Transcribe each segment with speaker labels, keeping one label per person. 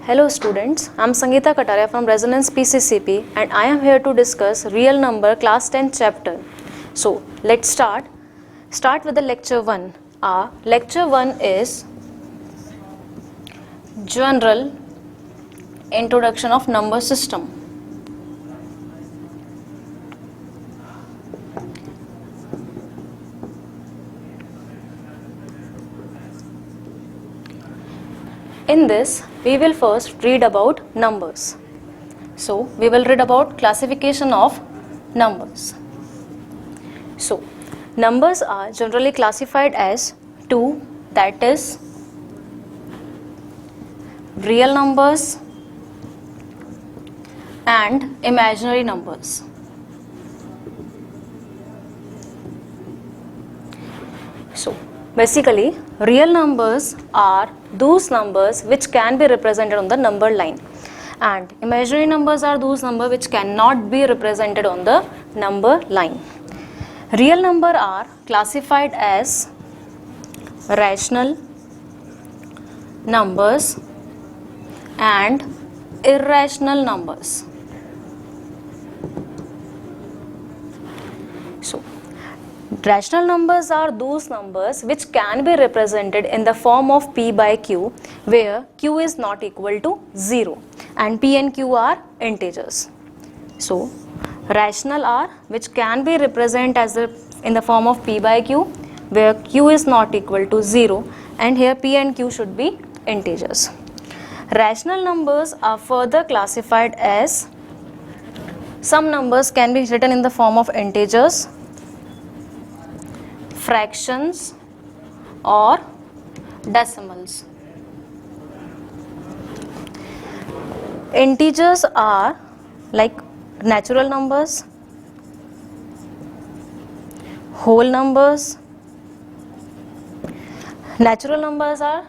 Speaker 1: Hello students, I am Sangeeta Kataria from Resonance PCCP and I am here to discuss real number class 10 chapter. So let's start. Start with the lecture 1. Our lecture 1 is General Introduction of Number System. In this, we will first read about numbers. So, we will read about classification of numbers. So, numbers are generally classified as two, that is real numbers and imaginary numbers. So, basically, real numbers are those numbers which can be represented on the number line, and imaginary numbers are those numbers which cannot be represented on the number line. Real numbers are classified as rational numbers and irrational numbers. So, rational numbers are those numbers which can be represented in the form of P by Q, where Q is not equal to 0 and P and Q are integers. So, rational are which can be represented as in the form of P by Q, where Q is not equal to 0 and here P and Q should be integers. Rational numbers are further classified as some numbers can be written in the form of integers, fractions or decimals. Integers are like natural numbers, whole numbers. Natural numbers are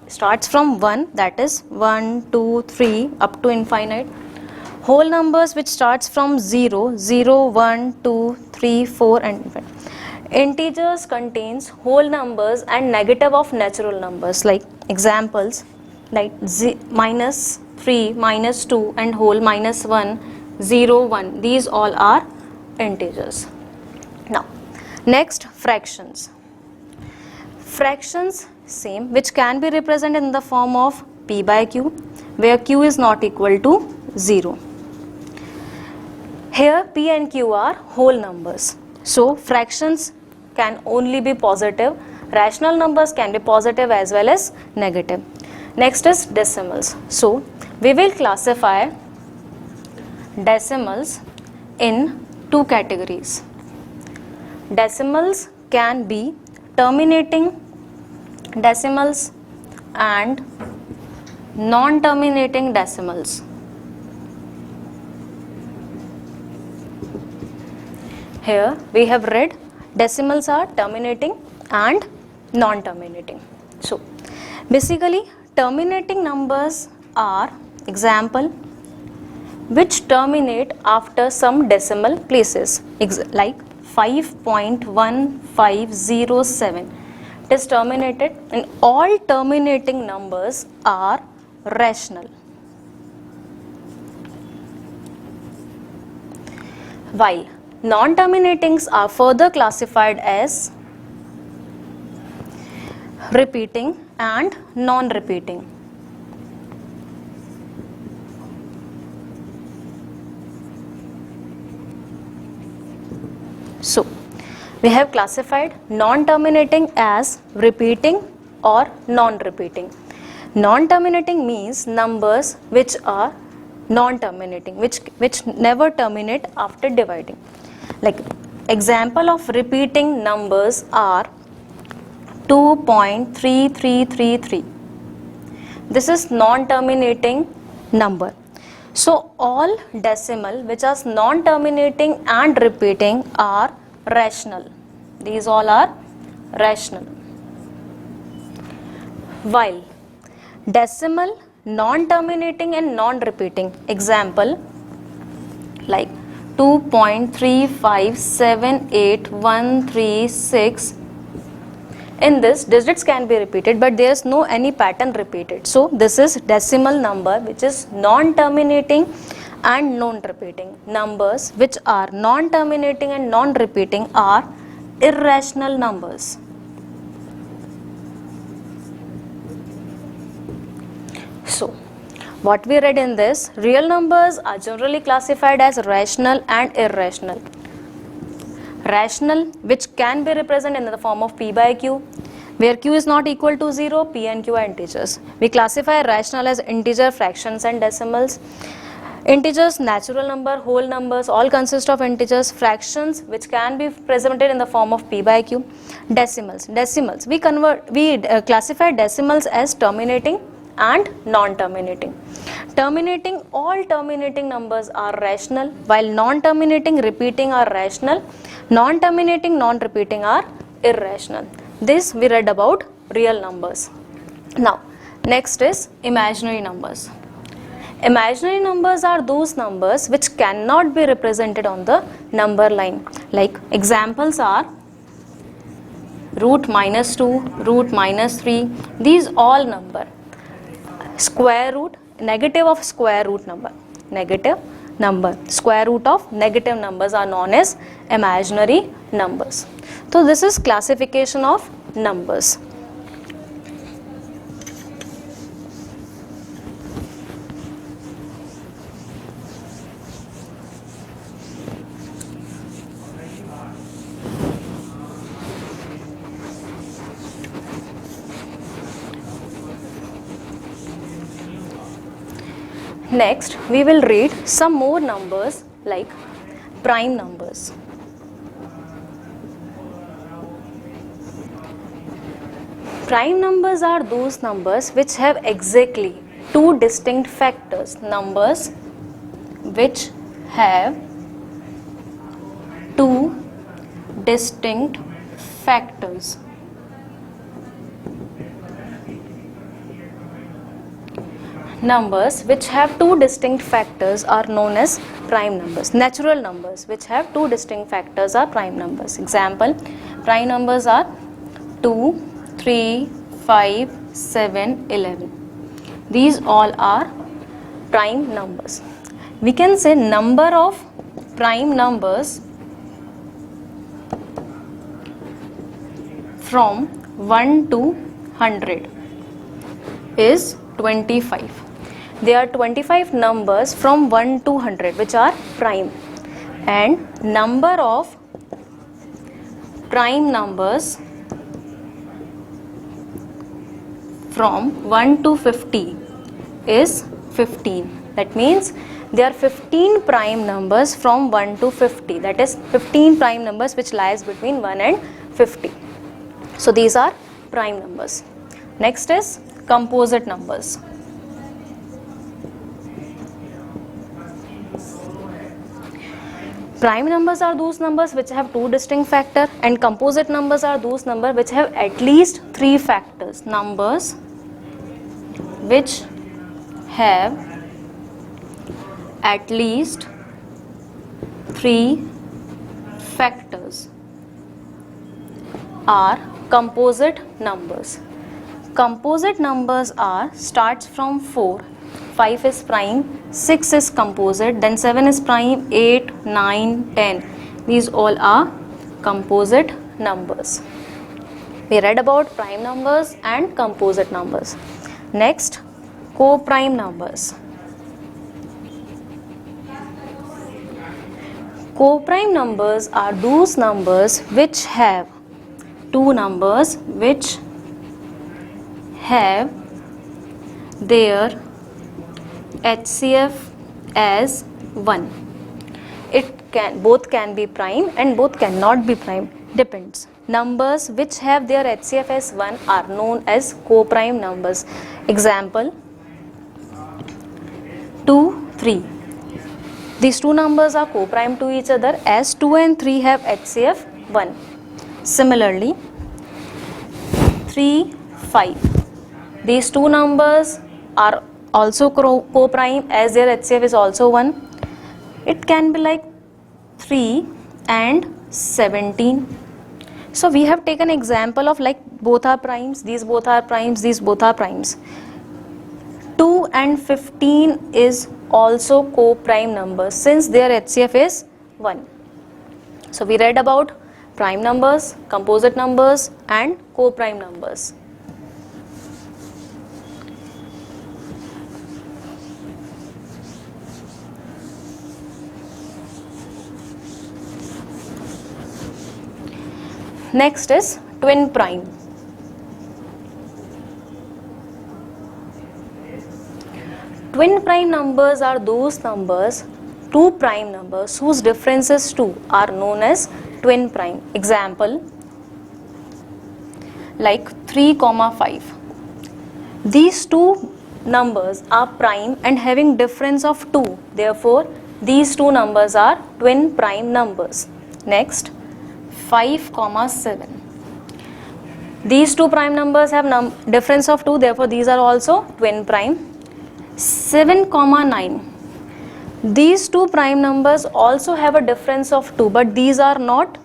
Speaker 1: starts from 1, that is 1, 2, 3 up to infinite. Whole numbers which starts from 0, 0, 1, 2, 3, 4 and infinite. Integers contains whole numbers and negative of natural numbers, like examples like minus 3, minus 2 and whole minus 1, 0, 1. These all are integers. Now, next fractions. Fractions same which can be represented in the form of P by Q, where Q is not equal to 0. Here P and Q are whole numbers. So, fractions can only be positive. Rational numbers can be positive as well as negative. Next is decimals. So, we will classify decimals in two categories. Decimals can be terminating decimals and non-terminating decimals. Here we have read decimals are terminating and non-terminating. So, basically terminating numbers are example which terminate after some decimal places, like 5.1507. It is terminated, and all terminating numbers are rational. While non-terminatings are further classified as repeating and non-repeating. So, we have classified non-terminating as repeating or non-repeating. Non-terminating means numbers which are non-terminating, which never terminate after dividing. Like example of repeating numbers are 2.3333. This is non-terminating number. So, all decimal which are non-terminating and repeating are rational. These all are rational. While decimal, non-terminating and non-repeating, example like 2.35781336 In this, digits can be repeated, but there is no any pattern repeated. So this is decimal number which is non-terminating and non-repeating. Numbers which are non-terminating and non-repeating are irrational numbers. So what we read in this, real numbers are generally classified as rational and irrational. Rational, which can be represented in the form of p by q, where q is not equal to 0, p and q are integers. We classify rational as integer, fractions and decimals. Integers, natural number, whole numbers, all consist of integers. Fractions, which can be presented in the form of p by q. Decimals, we classify decimals as terminating and non-terminating. Terminating, all terminating numbers are rational, while non-terminating, repeating are rational. Non-terminating, non-repeating are irrational. This we read about real numbers. Now, next is imaginary numbers. Imaginary numbers are those numbers which cannot be represented on the number line. Like examples are root -2, root -3, these all number. Square root, negative of square root number, negative number, square root of negative numbers are known as imaginary numbers. So this is classification of numbers. Next, we will read some more numbers like prime numbers. Prime numbers are those numbers which have exactly two distinct factors. Numbers which have two distinct factors. Numbers which have two distinct factors are known as prime numbers. Natural numbers which have two distinct factors are prime numbers. Example, prime numbers are 2, 3, 5, 7, 11. These all are prime numbers. We can say number of prime numbers from 1 to 100 is 25. There are 25 numbers from 1 to 100 which are prime, and number of prime numbers from 1 to 50 is 15. That means there are 15 prime numbers from 1 to 50. That is 15 prime numbers which lies between 1 and 50. So these are prime numbers. Next is composite numbers. Prime numbers are those numbers which have two distinct factors, and composite numbers are those numbers which have at least three factors. Numbers which have at least three factors are composite numbers. Composite numbers are starts from 4. 5 is prime, 6 is composite, then 7 is prime, 8, 9, 10. These all are composite numbers. We read about prime numbers and composite numbers. Next, co-prime numbers. Co-prime numbers are those numbers which have two numbers which have their HCF as 1. Both can be prime and both cannot be prime, depends. Numbers which have their HCF as 1 are known as co-prime numbers. Example, 2, 3. These two numbers are co-prime to each other as 2 and 3 have HCF 1. Similarly, 3, 5. These two numbers are also co-prime as their HCF is also 1. It can be like 3 and 17. So we have taken example of like both are primes, these both are primes, these both are primes. 2 and 15 is also co-prime numbers since their HCF is 1. So we read about prime numbers, composite numbers and co-prime numbers. Next is twin prime. Twin prime numbers are those numbers, two prime numbers whose differences 2 are known as twin prime. Example, like 3, 5. These two numbers are prime and having difference of 2. Therefore, these two numbers are twin prime numbers. Next, 5, 7. These two prime numbers have difference of 2. Therefore, these are also twin prime. 7, 9. These two prime numbers also have a difference of 2, but these are not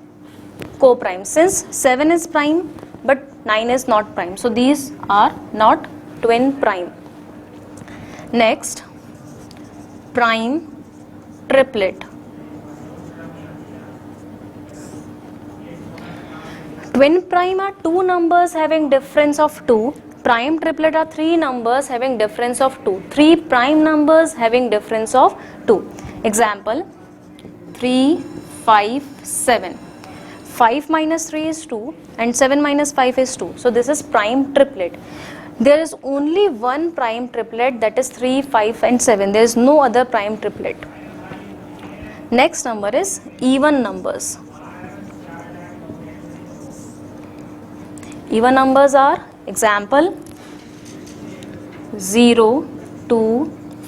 Speaker 1: co-prime since 7 is prime but 9 is not prime. So these are not twin prime. Next, prime triplet. Twin prime are two numbers having difference of 2. Prime triplet are three numbers having difference of 2. Three prime numbers having difference of 2. Example, 3, 5, 7. 5 minus 3 is 2 and 7 minus 5 is 2. So this is prime triplet. There is only one prime triplet, that is 3, 5 and 7. There is no other prime triplet. Next number is even numbers. Even numbers are, example, 0, 2,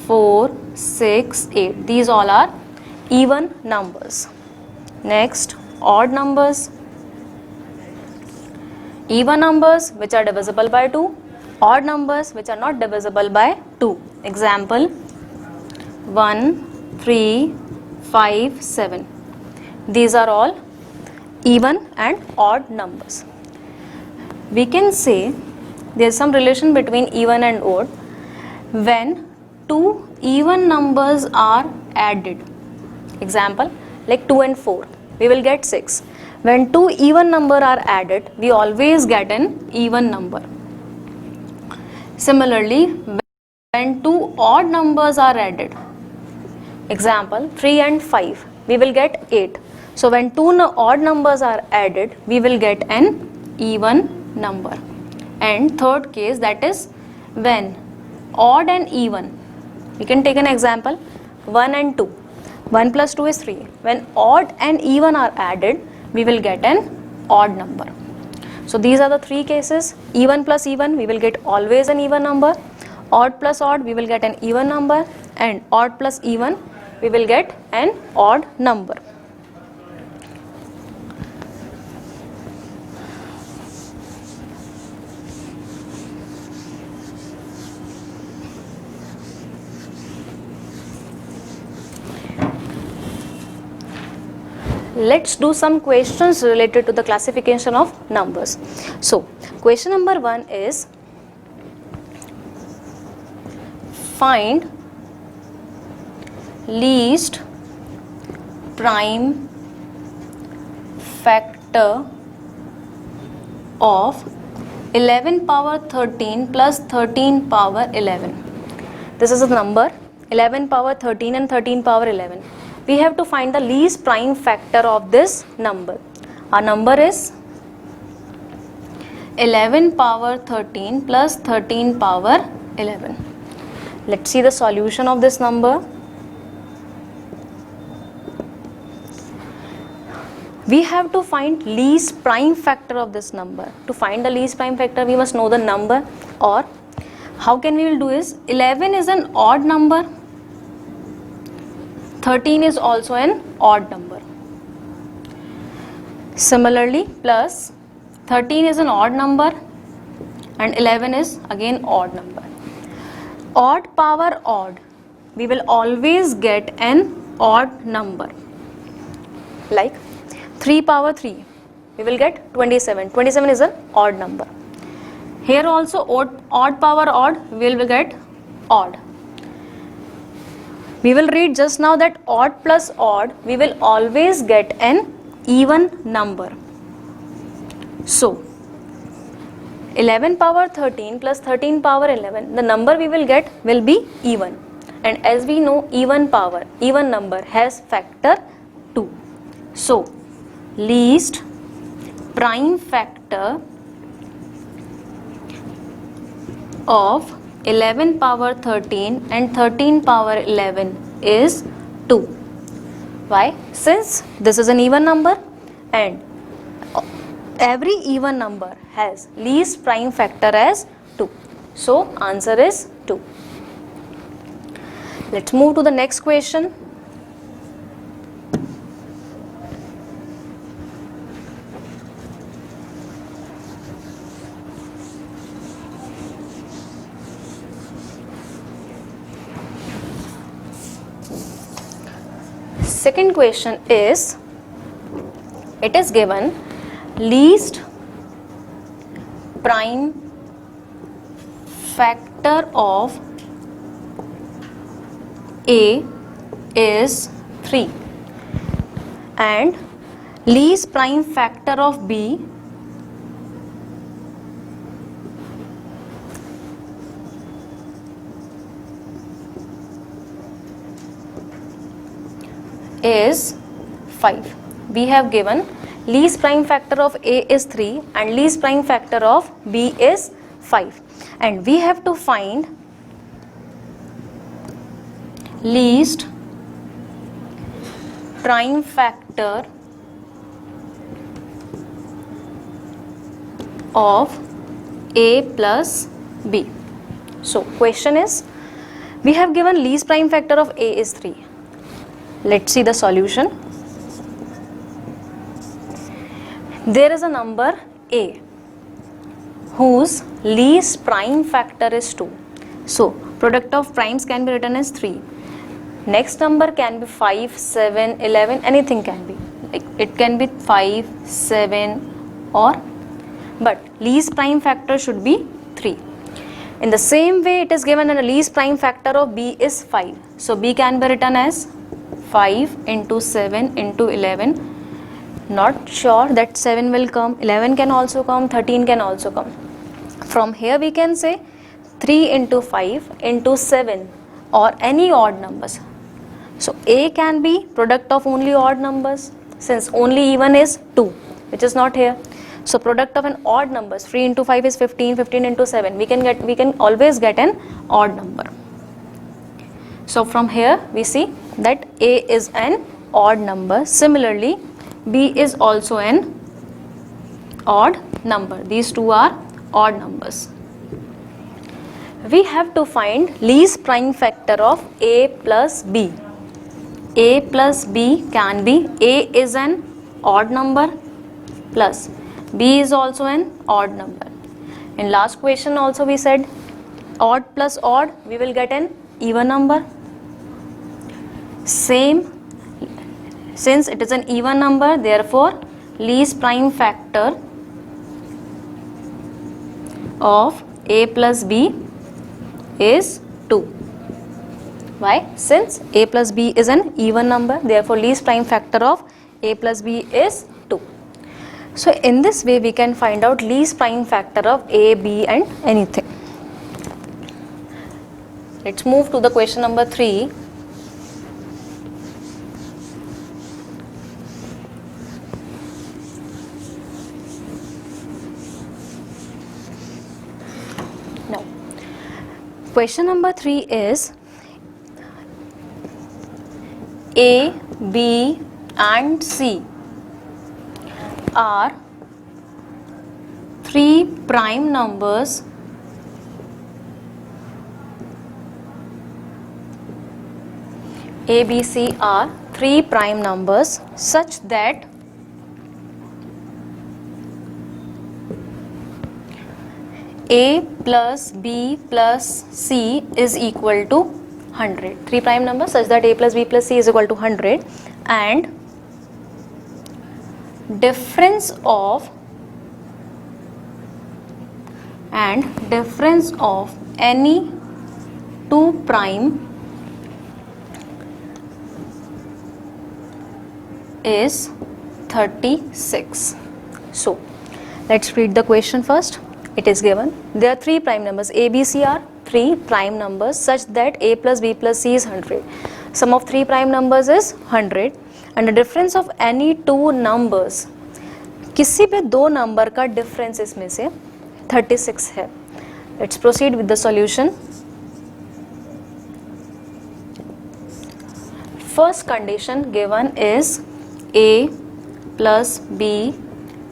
Speaker 1: 4, 6, 8. These all are even numbers. Next, odd numbers. Even numbers which are divisible by 2. Odd numbers which are not divisible by 2. Example, 1, 3, 5, 7. These are all even and odd numbers. We can say there is some relation between even and odd when two even numbers are added. Example, like 2 and 4, we will get 6. When two even numbers are added, we always get an even number. Similarly, when two odd numbers are added, example 3 and 5, we will get 8. So when two odd numbers are added, we will get an even number. And third case, that is when odd and even, we can take an example, 1 and 2. 1 plus 2 is 3. When odd and even are added, we will get an odd number. So these are the three cases. Even plus even, we will get always an even number. Odd plus odd, we will get an even number. And odd plus even, we will get an odd number. Let's do some questions related to the classification of numbers. So, question number 1 is, find least prime factor of 11 power 13 plus 13 power 11. This is a number 11 power 13 and 13 power 11. We have to find the least prime factor of this number. Our number is 11 power 13 plus 13 power 11. Let's see the solution of this number. We have to find least prime factor of this number. To find the least prime factor, we must know the number, or how can we will do is, 11 is an odd number, 13 is also an odd number. Similarly, plus 13 is an odd number and 11 is again odd number. Odd power odd, we will always get an odd number. Like 3 power 3, we will get 27. 27 is an odd number. Here also odd power odd, we will get odd. We will read just now that odd plus odd, we will always get an even number. So 11 power 13 plus 13 power 11, the number we will get will be even. And as we know, even number has factor 2. So least prime factor of 11 power 13 and 13 power 11 is 2. Why? Since this is an even number and every even number has least prime factor as 2. So answer is 2. Let's move to the next question. Second question is, it is given least prime factor of A is 3 and least prime factor of B is 5. We have given least prime factor of A is 3 and least prime factor of B is 5, and we have to find least prime factor of A plus B. So question is, we have given least prime factor of A is 3. Let's see the solution. There is a number A whose least prime factor is 2. So product of primes can be written as 3. Next number can be 5, 7, 11, anything can be. It can be 5, 7 or, but least prime factor should be 3. In the same way, it is given and the least prime factor of B is 5. So B can be written as 5 into 7 into 11. Not sure that 7 will come, 11 can also come, 13 can also come. From here we can say 3 into 5 into 7 or any odd numbers. So A can be product of only odd numbers, since only even is 2, which is not here. So product of an odd numbers, 3 into 5 is 15, 15 into 7, we can always get an odd number. So from here we see that A is an odd number. Similarly, B is also an odd number. These two are odd numbers. We have to find least prime factor of A plus B. A plus B can be A is an odd number plus B is also an odd number. In last question also we said odd plus odd, we will get an even number. Same, since it is an even number, therefore least prime factor of A plus B is 2. Why? Since A plus B is an even number, therefore least prime factor of A plus B is 2. So in this way we can find out least prime factor of A, B and anything. Let's move to the question number 3. Now, question number 3 is A, B and C are 3 prime numbers A, B, C are 3 prime numbers such that A plus B plus C is equal to 100. 3 prime numbers such that A plus B plus C is equal to 100, and difference of any two prime is 36. So let's read the question first. It is given there are three prime numbers a, b, c are three prime numbers such that a plus b plus c is 100. Sum of three prime numbers is 100 and the difference of any two numbers, किसी भी दो number का difference इसमें से 36 है. Let's proceed with the solution. First condition given is a plus b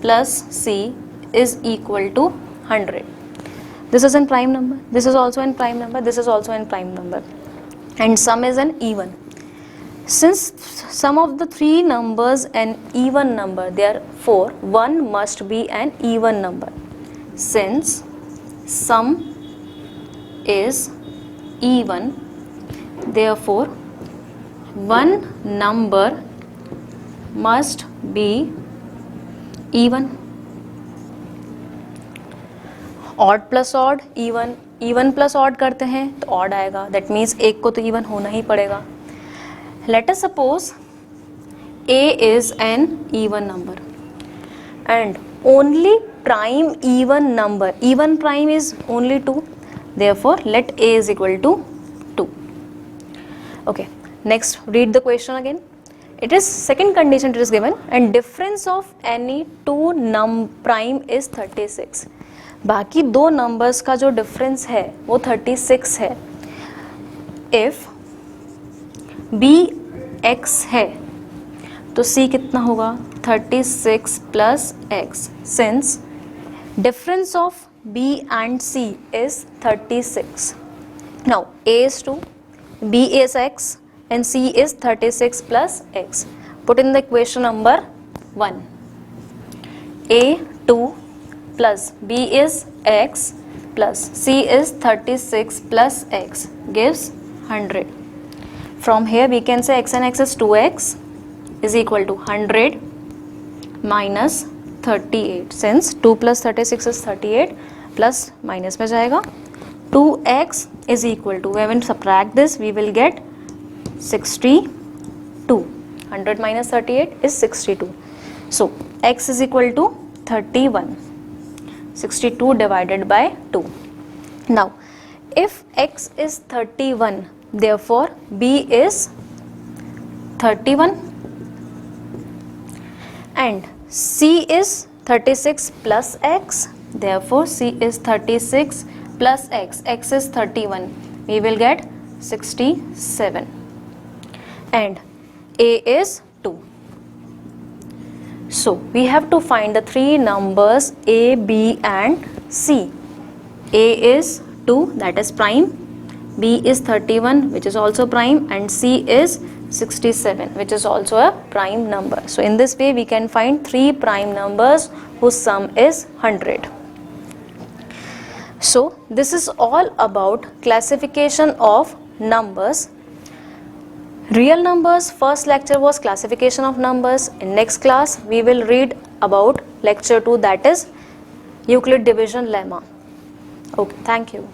Speaker 1: plus c is equal to 100. This is in prime number, this is also in prime number, this is also in prime number, and sum is an even. Since sum of the three numbers an even number, therefore one must be an even number. Since sum is even, therefore one number must be even. Odd plus odd even, even plus odd करते हैं तो odd आएगा, that means एक को तो even होना ही पड़ेगा. Let us suppose a is an even number and only prime even number, even prime is only 2, therefore let a is equal to 2. Okay, next read the question again. It is second condition it is given and difference of any two prime is 36. बाकी दो numbers का जो difference है वो 36 है. If b x है तो c कितना होगा 36 plus x. Since difference of b and c is 36. Now a is 2, b is x and c is 36 plus x. Put in the equation number 1. a 2 plus b is x plus c is 36 plus x gives 100. From here we can say x and x is 2x is equal to 100 minus 38. Since 2 plus 36 is 38 plus minus में जाएगा 2x is equal to, when we subtract this we will get 62. 100 minus 38 is 62. So x is equal to 31. 62 divided by 2. Now if x is 31, therefore b is 31 and c is 36 plus x, therefore c is 36 plus x, x is 31, we will get 67 and a is 2. So we have to find the three numbers a, b and c. a is 2, that is prime, b is 31 which is also prime and c is 67 which is also a prime number. So in this way we can find three prime numbers whose sum is 100. So this is all about classification of numbers. Real numbers, first lecture was classification of numbers. In next class we will read about lecture 2, that is Euclid division lemma. Okay, thank you.